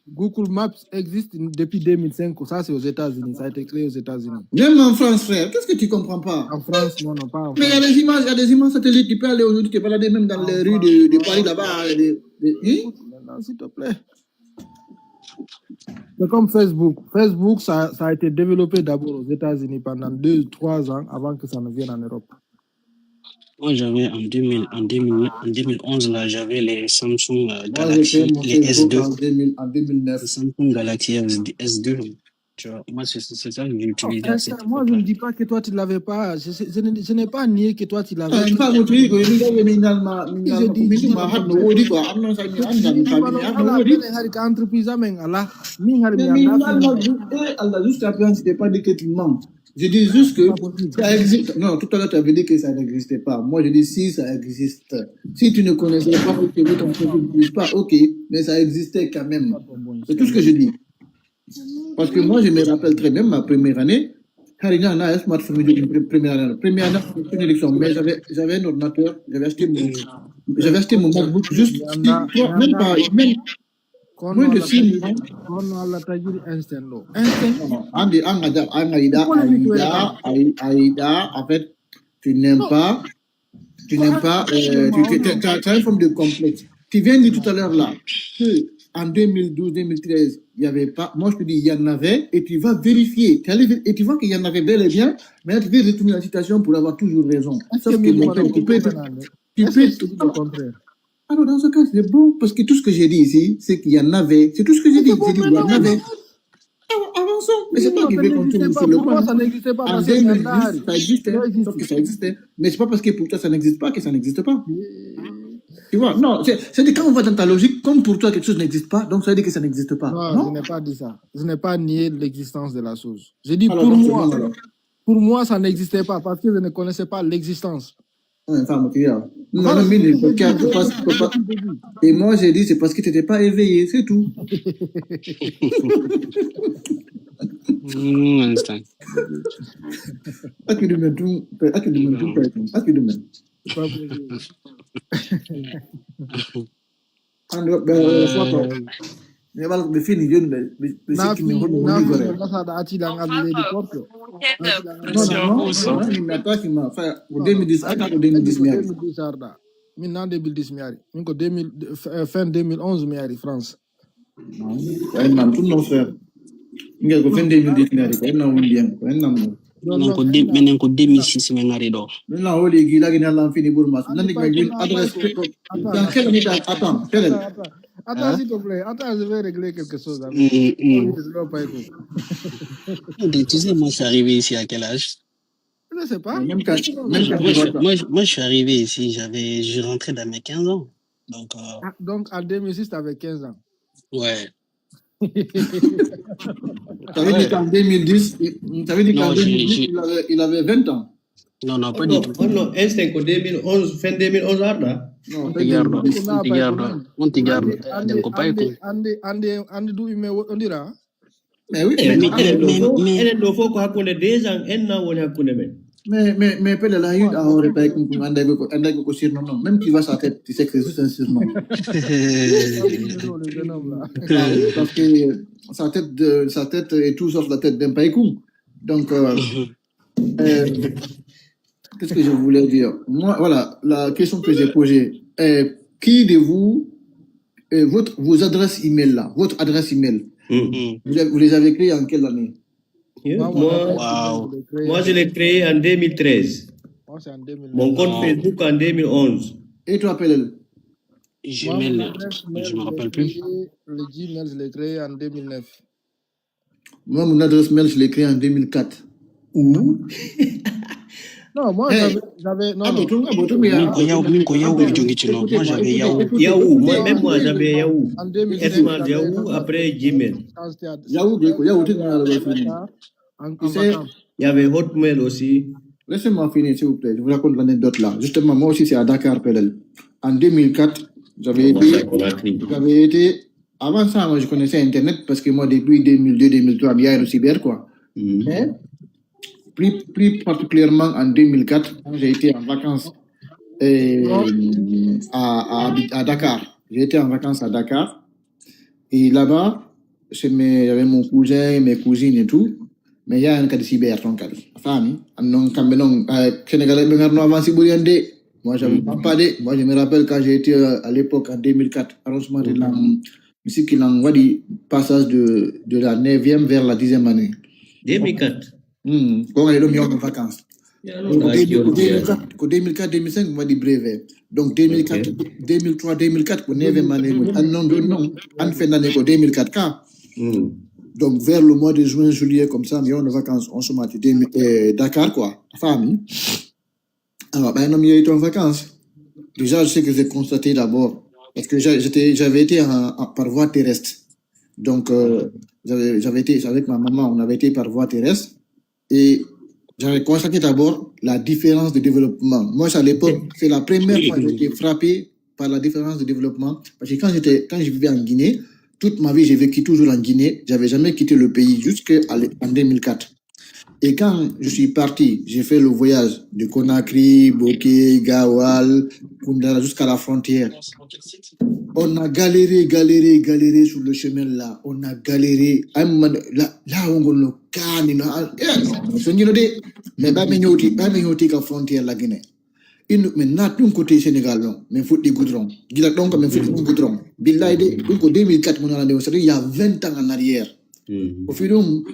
Google Maps existe depuis 2005, ça c'est aux États-Unis, ça a été créé aux États-Unis.
Même en France, frère, qu'est-ce que tu comprends pas?
En France, non, pas en France.
Mais il y a des images satellites, tu peux aller aujourd'hui, tu peux aller même dans les rues de Paris là-bas.
S'il te plaît. C'est comme Facebook. Facebook, ça a été développé d'abord aux États-Unis pendant 2-3 ans avant que ça ne vienne en Europe.
Moi, j'avais en 2011, là, j'avais les Samsung Galaxy, les S2.
En 2009.
Les Samsung Galaxy S2. Tu vois, moi, c'est ça que j'ai utilisé.
Moi, je ne dis pas que toi, tu ne l'avais pas. Je n'ai pas nié que toi, tu l'avais.
Je dis juste que ça existe. Non, tout à l'heure, tu avais dit que ça n'existait pas. Moi, je dis si ça existe. Si tu ne connaissais pas, que ton profil ne pas, ok, mais ça existait quand même. C'est tout ce que je dis. Parce que moi, je me rappelle très bien ma première année. Première année, c'est une élection, mais j'avais un ordinateur, j'avais acheté mon MacBook juste, même pas, moins de 6 mois. En fait, tu n'aimes pas, tu as une forme de complexe. Tu viens de dire tout à l'heure là, que en 2012, 2013, il n'y avait pas. Moi, je te dis, il y en avait, et tu vas vérifier. Et tu vois qu'il y en avait bel et bien, mais là, tu vas retourner la situation pour avoir toujours raison. Sauf que mon frère, tu peux le contraire. Alors, dans ce cas, c'est bon, parce que tout ce que j'ai dit ici, c'est qu'il y en avait. C'est tout ce que j'ai dit. J'ai dit qu'il y en avait. Avançons. Mais c'est pas qu'il veut qu'on tourne sur le point.
Ça n'existait pas.
En 2010, ça existait. Sauf que ça existait. Mais c'est pas parce que pour toi, ça n'existe pas que ça n'existe pas. Tu vois, non, c'est quand on va dans ta logique, comme pour toi quelque chose n'existe pas, donc ça veut dire que ça n'existe pas.
Non, je n'ai pas dit ça. Je n'ai pas nié l'existence de la chose. J'ai dit pour moi, ça n'existait pas parce que je ne connaissais pas l'existence.
Et moi, j'ai dit, c'est parce que tu n'étais pas éveillé, c'est tout.
Fin 2011, mais France. Attends, s'il te plaît. Attends, je vais régler quelque chose.
Tu sais, moi, je suis arrivé ici à quel âge?
Je ne sais pas.
Même quand
Moi, je suis arrivé ici, je rentrais dans mes 15 ans.
Donc, en 2006, tu avais 15 ans.
Ouais.
T'avais dit qu'en 2010, il avait 20 ans.
Non, pas du tout.
Non, instant 2011, fin 2011 là.
Non,
On te garde.
On dira.
Mais oui, mais Pele la eu à aurait ko surnom. Même tu vois sa tête, tu sais que c'est juste un surnom. Parce que sa tête est tout sauf la tête d'un païkou. Donc, qu'est-ce que je voulais dire? Moi, voilà, la question que j'ai posée. Qui de vous, vos adresses email là, votre adresse email, vous les avez créées en quelle année?
Moi, je l'ai créé en 2013.
Moi, c'est en 2009.
Mon compte Facebook en 2011.
Et toi, Pelel?
Je me rappelle plus.
Le Gmail, je l'ai créé en 2009.
Moi, mon adresse mail, je l'ai créée en 2004. Où?
Non, moi, j'avais. Non,
Moi, j'avais
Yahoo. Moi, j'avais Yahoo.
En 2007,
Yahoo, après Gmail.
Yahoo, tu sais,
il y avait Hotmail aussi.
Laissez-moi finir, s'il vous plaît. Je vous raconte l'anecdote là. Justement, moi aussi, c'est à Dakar, Pelel. En 2004, j'avais été. Avant ça, moi, je connaissais Internet parce que moi, depuis 2002-2003, il y a le cyber, quoi. Mais, plus particulièrement en 2004, j'ai été en vacances à Dakar. J'ai été en vacances à Dakar. Et là-bas, il y avait mon cousin, mes cousines et tout. Mais il y a un cas de cyber, ton cas. Famille, Sénégalais, moi, je me rappelle quand j'ai été à l'époque en 2004, arrangement de la musique qui l'envoie du passage de la 9e vers la 10e année.
2004.
Quand on est en vacances. 2004-2005, on va dire brevet. Donc 2003-2004, on est 9e année. On fait l'année 2004. Donc vers le mois de juin, juillet, comme ça, on est en vacances. On se met Dakar, quoi. Famille. Alors, ben, on est en vacances. Déjà, je sais que j'ai constaté d'abord. Parce que j'avais été par voie terrestre. Donc, j'avais été avec ma maman, on avait été par voie terrestre. Et j'avais constaté d'abord la différence de développement. Moi, à l'époque, c'est la première fois que j'ai été frappé par la différence de développement. Parce que quand je vivais en Guinée, toute ma vie, j'ai vécu toujours en Guinée. J'avais jamais quitté le pays jusqu'en 2004. Et quand je suis parti, j'ai fait le voyage de Conakry, Boké, Gawal, Koundara, jusqu'à la frontière. On a galéré sur le chemin là. On a galéré. Là, on a le mais pas la frontière la Guinée. Mais n'a-t-on côté Sénégal, non? Mais faut des goudrons. Il a donc même fait des goudrons. Billahi, donc en 2004, il y a 20 ans en arrière. Au fur et à mesure,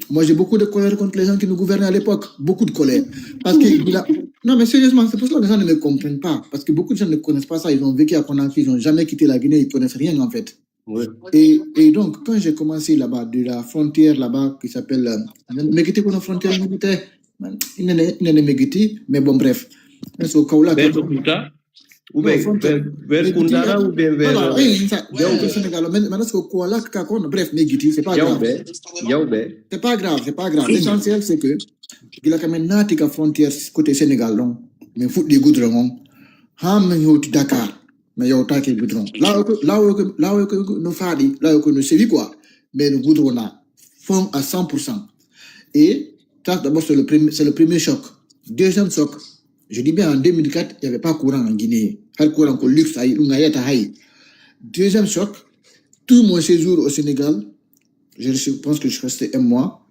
moi j'ai beaucoup de colère contre les gens qui nous gouvernaient à l'époque. Beaucoup de colère. Parce que, non mais sérieusement, c'est pour ça que les gens ne me comprennent pas. Parce que beaucoup de gens ne connaissent pas ça. Ils ont vécu à Conakry, ils n'ont jamais quitté la Guinée, ils ne connaissent rien en fait.
Ouais.
Et donc, quand j'ai commencé là-bas, de la frontière là-bas, qui s'appelle Megiti, qu'on a frontière, il n'est Megiti, mais bon, bref. Mais c'est au Kaoula.
Ou bien vers Koundara ou bien vers.
Bref, Megiti, c'est pas grave. C'est pas grave. L'essentiel, c'est que il a quand même une frontière côté Sénégal, non? Mais fout des goudrons. Ham, mais Dakar. Mais il y a autant que goudron. Là où nous fadi, là où nous sévit quoi. Mais le goudron là font à 100%. Et ça, d'abord, c'est le premier choc. Deuxième choc. Je dis bien en 2004, il n'y avait pas courant en Guinée. Pas courant que luxe, deuxième choc, tout mon séjour au Sénégal, je pense que je restais un mois,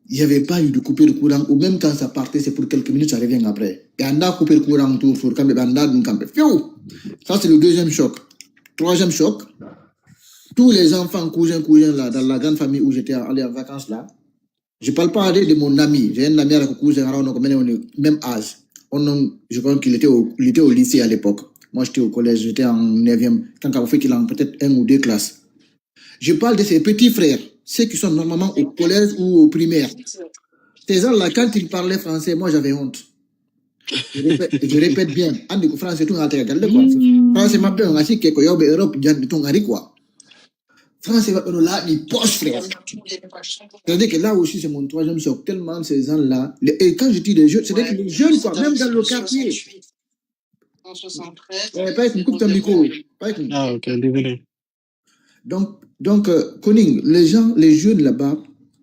il n'y avait pas eu de coupure de courant, ou même quand ça partait, c'est pour quelques minutes, ça revient après. Et on a coupé le courant autour, ça c'est le deuxième choc. Troisième choc, tous les enfants, cousins là, dans la grande famille où j'étais allé en vacances là, je ne parle pas de mon ami, j'ai un ami avec un cousin, on est même âge. Je pense qu'il était au lycée à l'époque. Moi, j'étais au collège, j'étais en 9e. Quand on fait qu'il a peut-être 1 ou 2 classes. Je parle de ses petits frères, ceux qui sont normalement au collège ou au primaire. Ces gens-là, quand ils parlaient français, moi, j'avais honte. Je répète bien. Andi ko français tout ngate galle quoi. Français mabbe on asi ke ko yobe Europe jandi tout ngari quoi. Français mabbe on là ni poche frère. C'est-à-dire que là aussi c'est mon 3e choc tellement ces gens-là et quand je dis les jeunes, c'est-à-dire que les jeunes quoi, même dans le quartier. Pas une coupe de micro.
Ah, ok, désolé.
Donc Koning, les jeunes là-bas,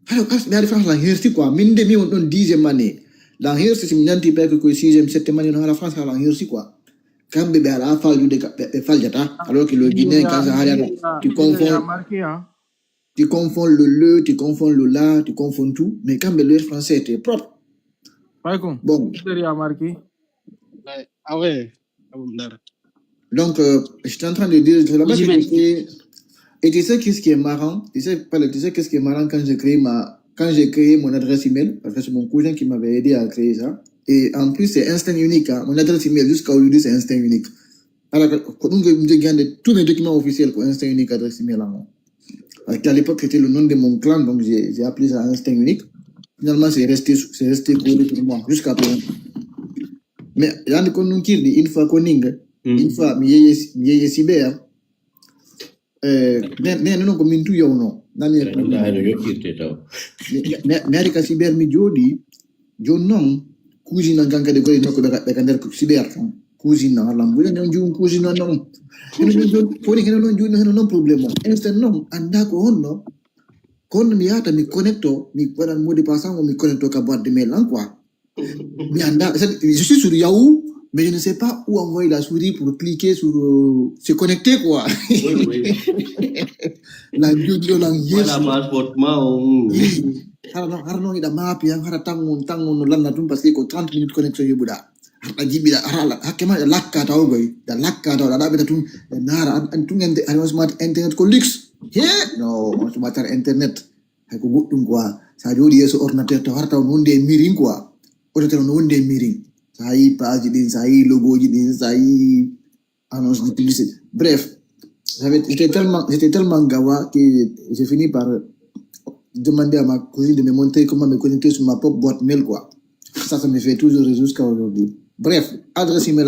alors mais la France la hirti quoi, minde mi on 10e année. Dans hier, c'est une anti que 6e, 7e année dans la France, dans hier, quoi. Quand bébé a la fall du Faljata, alors que le Guinéen, quand ça arrive, tu confonds le, tu confonds le la, tu confonds tout, mais quand le français était propre. Bon.
Ah ouais.
Donc, je suis en train de dire, là-bas, et tu sais qu'est-ce qui est marrant? Tu sais qu'est-ce qui est marrant quand j'ai créé mon adresse email, parce que c'est mon cousin qui m'avait aidé à créer ça. Et en plus, c'est instant unique. Hein. Mon adresse email, jusqu'à aujourd'hui, c'est instant unique. Alors, quand je gagne tous mes documents officiels pour instant unique, adresse email. À l'époque, c'était le nom de mon clan, donc j'ai appelé ça instant unique. Finalement, c'est resté collé pour moi, jusqu'à présent. Mais, il y a une fois une fois, miye cyber, non comme tout yow non. Mais avec cyber mi jodi non cousine nganga de goy noko be kander cyber cousine na lambu ne njum cousine non non problème instant non anda ko honno kon mi ata mi connecto mi wala modi passant mi connecto ka boîte de mail quoi mi anda je suis sur Yahoo mais je ne sais pas où envoyer la souris pour cliquer sur se connecter quoi. La vidéo la
voilà passeportement
harno ida map yang hara tangon lanna tum parce que 30 minutes connexion yobuda harta jibida harala hakema lakka taw boy da lakka taw da be tum nara antum ngende smart internet ko lux no smart internet hay ko guddum quoi sa jodi yeso ordinateur to harta wonde miring quoi ordinateur no wonde miring ça y page din ça y logo din ça y annonce de publicité bref j'étais tellement gawa que j'ai fini par demander à ma cousine de me montrer comment me connecter sur ma propre boîte mail quoi. Ça me fait toujours jusqu'à aujourd'hui. Bref, adresse email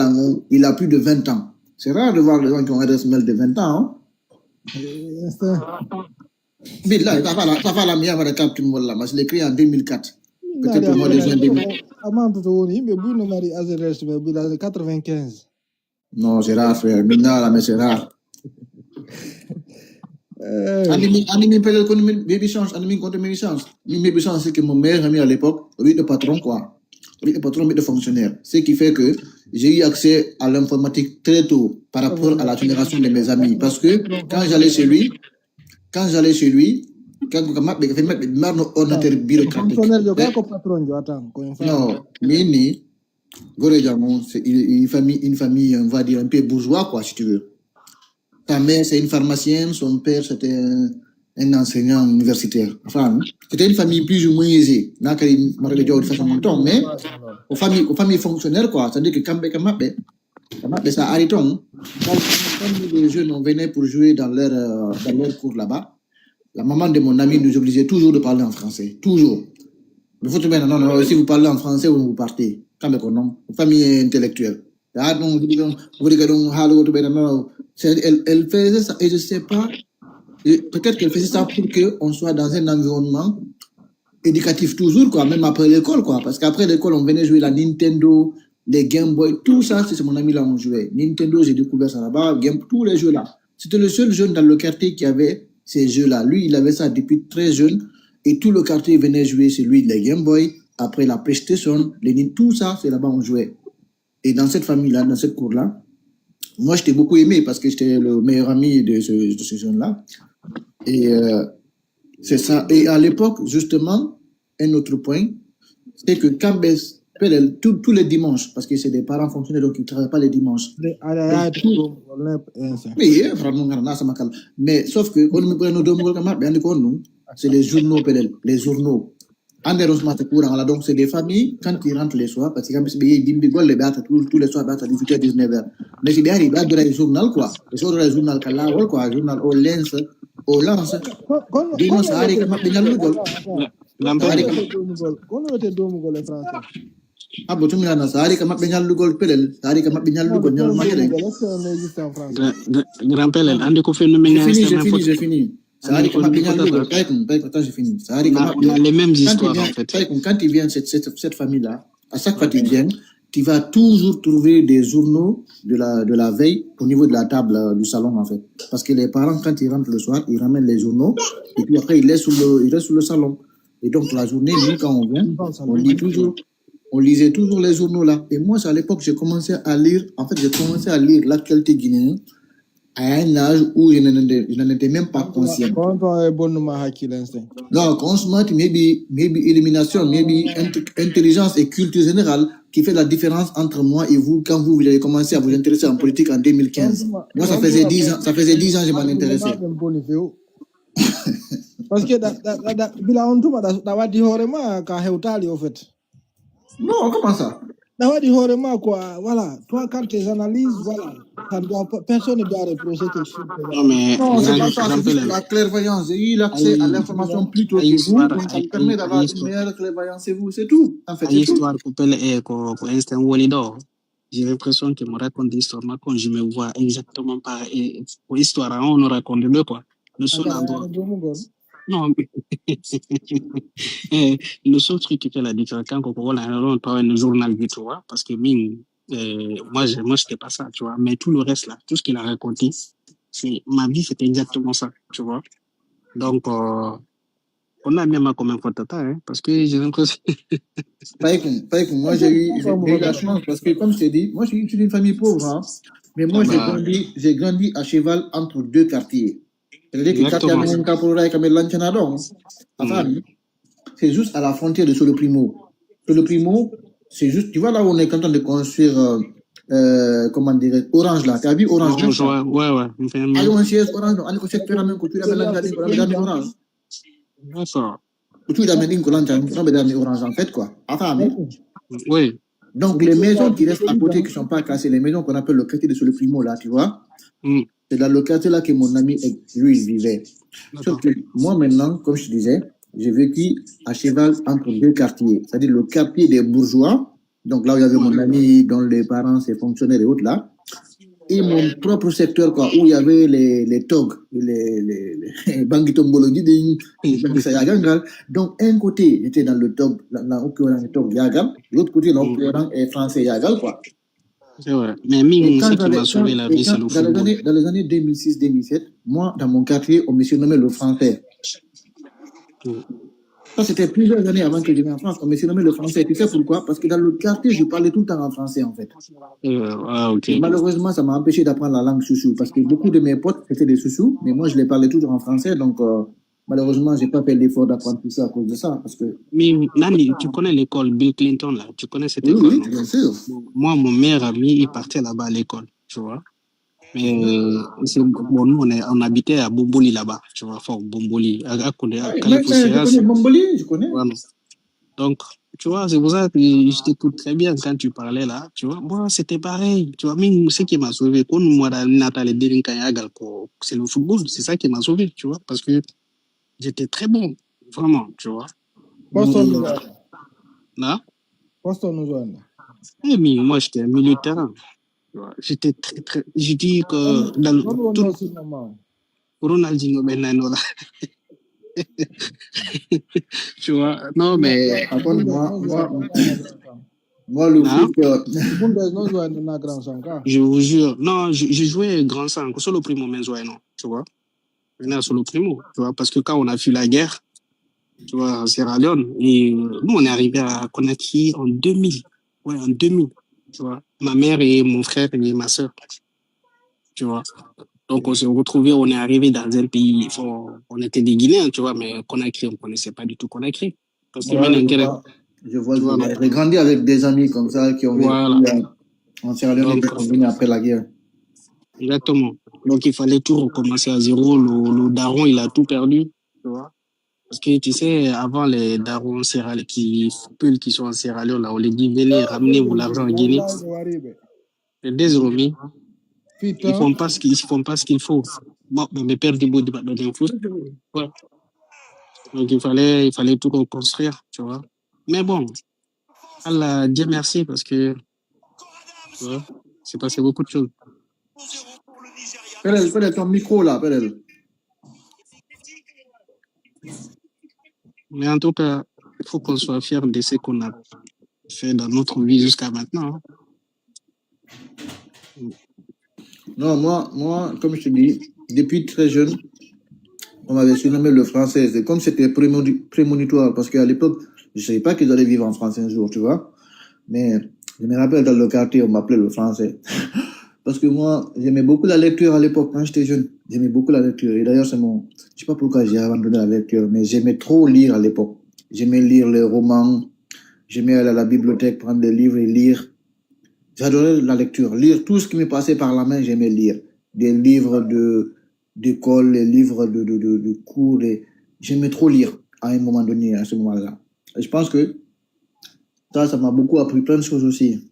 il a plus de 20 ans. C'est rare de voir les gens qui ont adresse mail de 20 ans. Mais là, ça va la mienne avec Cap Timola, mais je l'ai créé en 2004. Peut-être au mois de juin 2004.
mais 95.
Non, c'est rare, frère. Maintenant, mais c'est rare. Anime peut comme baby chance, anime contre baby chance. Baby chance, c'est que mon meilleur ami à l'époque, lui le patron quoi. Lui le patron, lui le fonctionnaire. Ce qui fait que j'ai eu accès à l'informatique très tôt par rapport à la génération de mes amis. Parce que quand j'allais chez lui, quand on fait mettre ordinateur bureaucratique. Non, Mini, Goréjamon, c'est une famille, on va dire un peu bourgeois quoi, si tu veux. Ta mère, c'est une pharmacienne, son père, c'était un enseignant universitaire. Enfin, c'était une famille plus ou moins aisée. Mais aux familles fonctionnaires, quoi. C'est-à-dire que quand ça arrête, quand les jeunes venaient pour jouer dans leur cours là-bas, la maman de mon ami nous obligeait toujours de parler en français. Toujours. Il faut non, si vous parlez en français, vous partez. Quand même, non. Famille intellectuelle. Elle faisait ça, et je ne sais pas, peut-être qu'elle faisait ça pour qu'on soit dans un environnement éducatif toujours, quoi, même après l'école, quoi. Parce qu'après l'école, on venait jouer la Nintendo, les Game Boy, tout ça, c'est mon ami là, on jouait. Nintendo, j'ai découvert ça là-bas, tous les jeux là. C'était le seul jeune dans le quartier qui avait ces jeux-là. Lui, il avait ça depuis très jeune, et tout le quartier venait jouer chez lui, les Game Boy, après la PlayStation, tout ça, c'est là-bas on jouait. Et dans cette famille-là, dans cette cour-là, moi, je t'ai beaucoup aimé parce que j'étais le meilleur ami de ce jeune-là. Et c'est ça. Et à l'époque, justement, un autre point, c'est que Cambes, tous les dimanches, parce que c'est des parents fonctionnaires, donc ils ne travaillent pas les dimanches. Mais sauf que, c'est les journaux, les journaux. Donc, c'est des familles, quand ils rentrent les soirs, parce que comme tous les soirs, à 18h, 19h. Mais c'est bien, ils regardent le journal, quoi. Le journal, quoi. Journal au lens, au lance. Dis-nous, ça arrive comme bien le gol. Ah, bon, tu me l'as, ça arrive comme bien le gol, pelel. Ça arrive comme bien le gol,
Grand Pelel, andi ko phénomène.
J'ai fini. Ça arrive comme bien le gol. Attends, j'ai fini. Ça arrive comme
les mêmes histoires, en fait.
Quand ils viennent, cette famille-là, à chaque fois qu'ils viennent, tu vas toujours trouver des journaux de la veille au niveau de la table du salon, en fait. Parce que les parents, quand ils rentrent le soir, ils ramènent les journaux et puis après, ils restent sur le salon. Et donc, la journée, nous, quand on vient, on lisait toujours les journaux là. Et moi, à l'époque, j'ai commencé à lire l'actualité guinéenne à un âge où je n'en étais même pas conscient. Non, conscience, maybe élimination, maybe intelligence et culture générale qui fait la différence entre moi et vous quand vous avez commencé à vous intéresser en politique en 2015. Moi, ça faisait 10 ans que je m'en intéressais.
Parce que
non, comment ça?
Quoi, voilà. Toi, quand tu analyses, voilà. Personne ne doit reprocher quelque chose.
Non, c'est pas ça, c'est la clairvoyance. J'ai eu l'accès à l'information plus tôt que vous, donc ça me permet d'avoir une meilleure clairvoyance que vous, c'est tout. En fait, c'est tout.
J'ai l'impression que me raconte l'histoire, quand je me vois exactement par histoire, on nous raconte le quoi. Le seul endroit. Non, le seul truc qui fait la différence quand on parle un journal du tu vois, parce que moi c'était pas ça, tu vois, mais tout le reste là, tout ce qu'il a raconté, ma vie c'était exactement ça, tu vois. Donc on a même comme un tata, hein, parce que j'ai l'impression.
Moi j'ai eu la chance parce que comme je t'ai dit, moi je suis d'une famille pauvre, hein, mais moi j'ai grandi à cheval entre deux quartiers. C'est-à-dire que c'est juste à la frontière de Solo Primo. Solo Primo, c'est juste, tu vois là où on est en train de construire, comment dire, Orange là. Tu as vu Orange?
Ouais.
Allez, on siège Orange, on est secteur même que tu l'amènes Orange.
D'accord.
Tu l'amènes Orange en fait quoi.
Oui.
Donc les maisons qui restent à côté, qui ne sont pas cassées, les maisons qu'on appelle le quartier de Solo Primo là, tu vois. C'est dans le quartier là que mon ami, lui, vivait. Sauf que moi, maintenant, comme je te disais, j'ai vécu à cheval entre deux quartiers. C'est-à-dire le quartier des bourgeois, donc là où il y avait mon ami, dont les parents, ses fonctionnaires et autres là, et mon propre secteur, quoi, où il y avait les togs, les Bangitombologi, donc un côté, j'étais dans le tog, là où il y a le tog Yagal, l'autre côté, là où il y a le français Yagal, quoi.
C'est vrai. Mais ce qui m'a sauvé la vie, c'est le football.
Dans les années 2006-2007, moi, dans mon quartier, on me surnommait le français. Ça, c'était plusieurs années avant que je vienne en France. On me surnommait le français. Tu sais pourquoi? Parce que dans le quartier, je parlais tout le temps en français, en fait.
Okay.
Malheureusement, ça m'a empêché d'apprendre la langue chouchou. Parce que beaucoup de mes potes étaient des chouchous, mais moi, je les parlais toujours en français. Donc, malheureusement, je n'ai pas fait l'effort d'apprendre tout ça à cause de ça. Parce que...
Mais Nani, tu connais l'école Bill Clinton, là? Tu connais cette école?
Oui, bien sûr.
Moi, mon meilleur ami, il partait là-bas à l'école, tu vois. Mais bon, nous, on habitait à Bomboli là-bas, tu vois, Fort Bomboli, à
Bomboli, je connais.
Voilà. Donc, tu vois, c'est pour ça que je t'écoute très bien quand tu parlais là, tu vois. Moi, c'était pareil, tu vois. Même ce qui m'a sauvé, c'est le football, c'est ça qui m'a sauvé, tu vois, parce que j'étais très bon, vraiment, tu vois. Mais moi, j'étais un milieu de terrain. J'étais très. Je dis que dans le. Ronaldinho Benano là. Tu vois, non, mais.
Moi, le foot.
Je vous jure. Non, je jouais grand sang. Solo primo, mais jouais, non. Tu vois. Maintenant, solo primo. Tu vois, parce que quand on a fui la guerre, tu vois, en Sierra Leone, et nous, on est arrivé à Conakry en 2000. Ouais, en 2000. Tu vois. Ma mère et mon frère et ma soeur. Tu vois. Donc, on s'est retrouvés, on est arrivé dans un pays, on était des Guinéens, tu vois, mais Conakry, on ne connaissait pas du tout Conakry. Parce que
je vois, j'ai grandi avec des amis comme ça qui ont vécu en Sierra Leone et qui sont venus après la guerre.
Exactement. Donc, il fallait tout recommencer à zéro. Le daron, il a tout perdu, tu vois. Parce que tu sais, avant les darons qui sont en Sierra Leone, là, on les dit, venez, ramenez-vous l'argent en Guinée. Les désormais, ils font pas ce qu'il faut. Bon, mes pères du bout de l'info. Voilà. Donc, il fallait tout reconstruire, tu vois. Mais bon, Allah, Dieu merci, parce que, tu vois, c'est passé beaucoup de choses.
Fais ton micro là, fais-le.
Mais en tout cas, il faut qu'on soit fiers de ce qu'on a fait dans notre vie jusqu'à maintenant. Hein.
Non, moi, comme je te dis, depuis très jeune, on m'avait surnommé le français. Et comme c'était prémonitoire, parce qu'à l'époque, je ne savais pas qu'ils allaient vivre en France un jour, tu vois. Mais je me rappelle dans le quartier, on m'appelait le français. Parce que moi, j'aimais beaucoup la lecture à l'époque, quand j'étais jeune. J'aimais beaucoup la lecture. Et d'ailleurs, je ne sais pas pourquoi j'ai abandonné la lecture, mais j'aimais trop lire à l'époque. J'aimais lire les romans. J'aimais aller à la bibliothèque, prendre des livres et lire. J'adorais la lecture. Lire tout ce qui me passait par la main, j'aimais lire. Des livres d'école, les livres de cours. J'aimais trop lire à un moment donné, à ce moment-là. Et je pense que ça m'a beaucoup appris plein de choses aussi.